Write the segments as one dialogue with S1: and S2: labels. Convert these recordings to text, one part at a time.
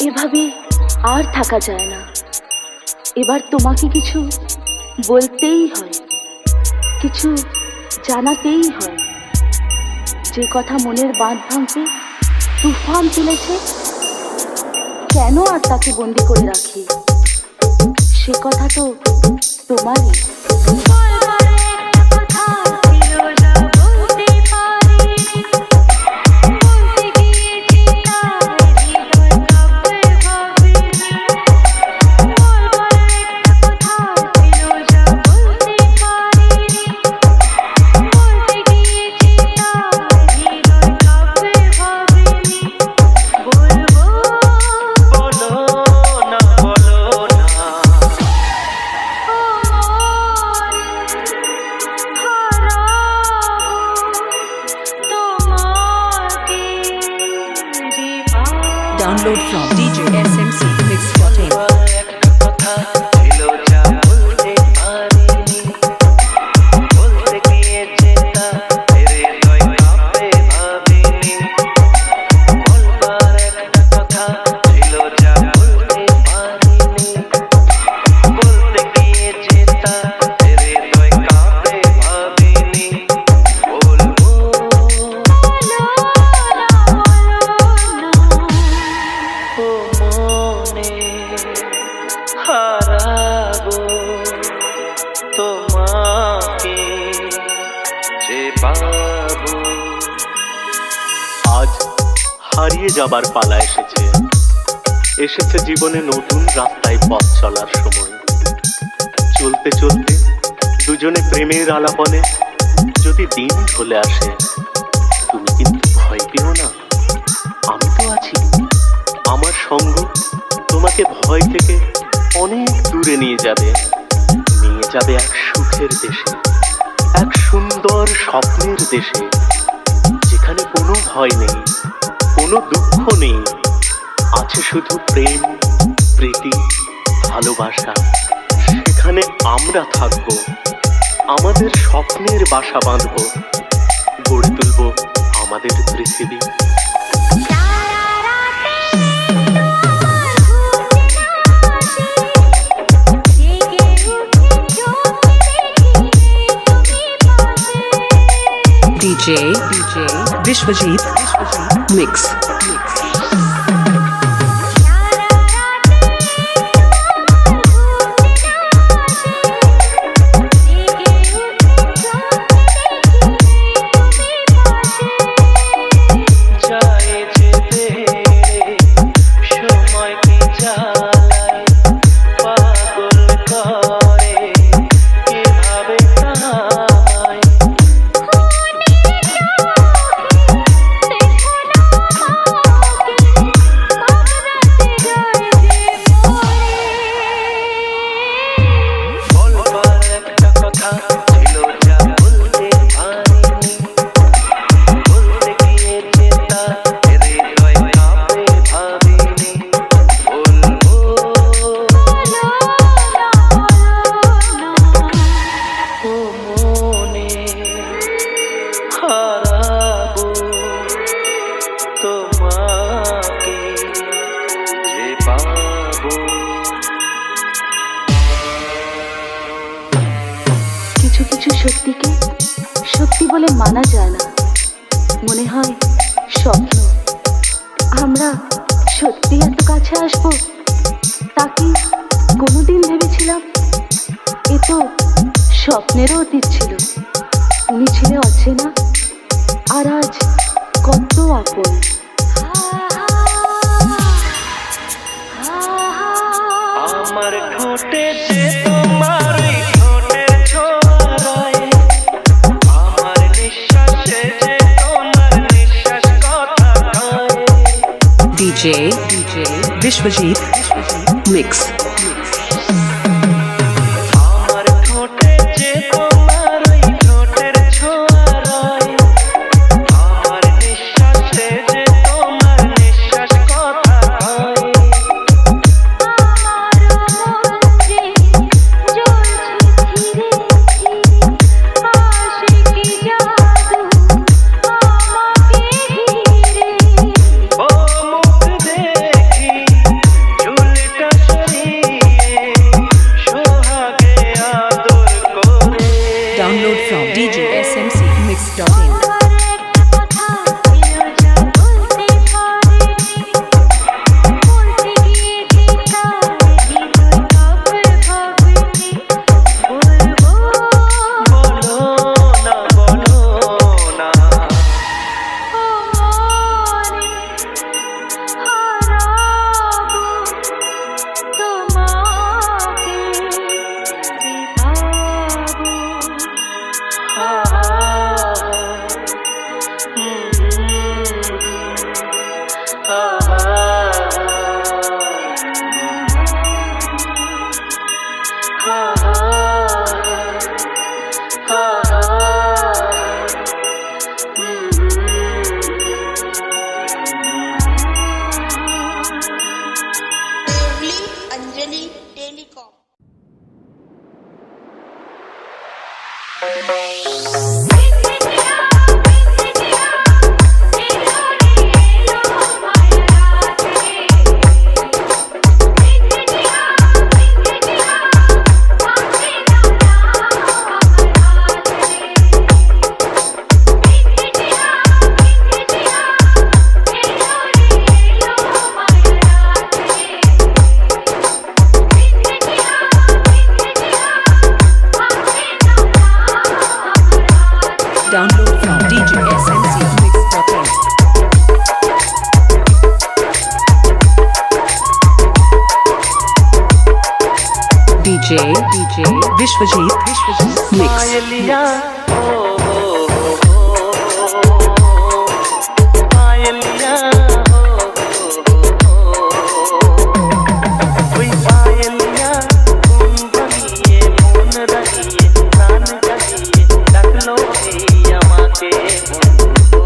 S1: এভাবে আর থাকা যায় না। এবার তোমাকে কিছু বলতেই হয়, কিছু জানাতেই হয়। যে কথা মনের বাঁধ ভাঙতে তুফান তুলেছে, কেন আর তাকে বন্দি করে রাখি? সে কথা তো তোমারই।
S2: Download from DJ SMC Mix.in.
S3: আজ হারিয়ে যাবার পালা এসেছে জীবনে নতুন রাস্তায় পথ চলার সময়। চলতে চলতে দুজনে প্রেমের আলাপনে যদি দিন চলে আসে, তুমি কিন্তু ভয় পেও না, আমি তো আছি। আমার সঙ্গ তোমাকে ভয় থেকে অনেক দূরে নিয়ে যাবে এক সুখের দেশে, এক সুন্দর স্বপ্নের দেশে, যেখানে কোনো ভয় নেই, কোনো দুঃখ নেই, আছে শুধু প্রেম, প্রীতি, ভালোবাসা। সেখানে আমরা থাকব, আমাদের স্বপ্নের বাসা বাঁধব, গড়ে তুলব আমাদের পৃথিবী।
S2: DJ Vishwajit Mix.
S1: কিছু কিছু সত্যিকে সত্যি বলে মানা যায় না, মনে হয় স্বপ্ন। আমরা সত্যি এত কাছে আসবো তা কি কোনোদিন ভেবেছিলাম? এ তো স্বপ্নেরও অতীত ছিল। তুমি ছিলে অচেনা, আর আজ কত আপন।
S3: আমার ঠোঁটে যে তোমার ঠোঁটের ছোঁয়ায়, আমার নিঃশ্বাসে যে তোমার নিঃশ্বাস কথা কয়।
S2: DJ Vishwajit Mix.
S3: আমার ঠোঁটে যে তোমার ঠোঁটের ছোঁয়ায়, আমার নিঃশ্বাসে যে তোমার নিঃশ্বাস কথা কয়।
S1: আমার মন যে জ্বলছে ধীরে ধীরে, আশিকি
S2: mix.in.
S3: বলো না বলো না
S4: देवली Anjali telecom.
S2: Download from DJSMCMix.in. DJ Vishwajit Mix.
S3: पायलिया ओ पायलिया ওই পায়লিয়া কোন বলিয়ে মন রাখিয়ে প্রাণ জাগিয়ে ডাকলো এই আমাকে বন্ধু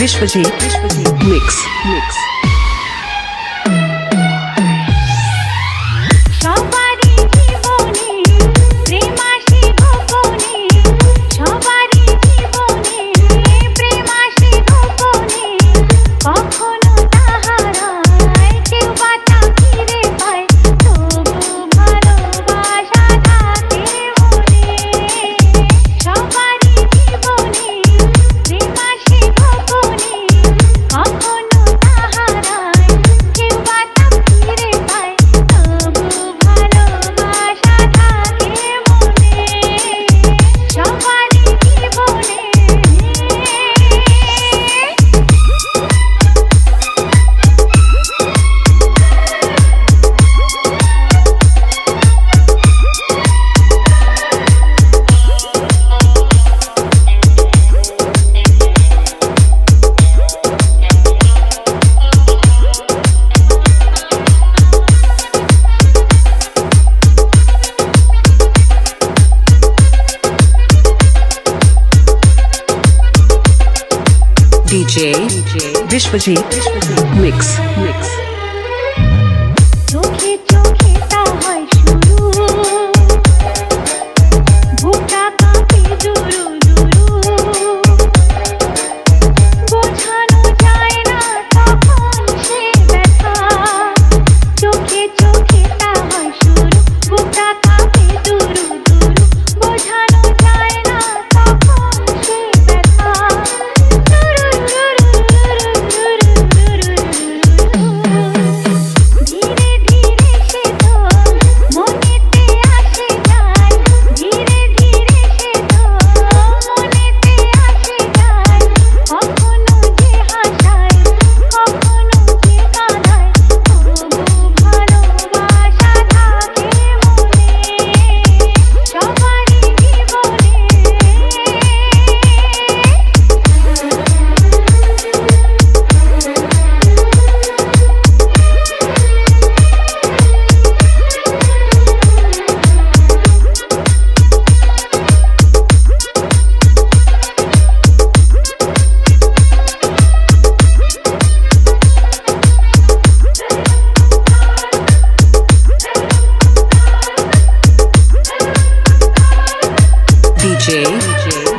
S2: Vishwajit Mix.
S1: সবারই জীবনে প্রেম আসে গোপনে, সবারই জীবনে প্রেম আসে গোপনে, কখনো তাহারায় কেউ বা তা ফিরে পায়, তবু ভালোবাসা থাকে মনে। সবারই জীবনে প্রেম আসে গোপনে, কখনো তাহারায় কেউ বা তা ফিরে পায়, তবু ভালোবাসা থাকে মনে। সবারই জীবনে
S2: DJ Vishwajit Mix.
S1: চোখে চোখে তা হয় শুরু, বুকটা কাঁপে জুরু জুরু, বোঝানো যায় না তখন সে ব্যথা। চোখে চোখে তা হয় শুরু, বুকটা কাঁপে জুরু জুরু, বোঝানো যায় না তখন সে ব্যথা। ধীরে ধীরে সে তো মনেতে আসে যায়, ধীরে ধীরে সে তো মনেতে আসে যায়, কখনো যে হাসায়, কখনো যে কাঁদায়, তবু ভালোবাসা থাকে মনে। সবারই জীবনে
S2: DJ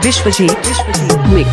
S2: Vishwajit Mix.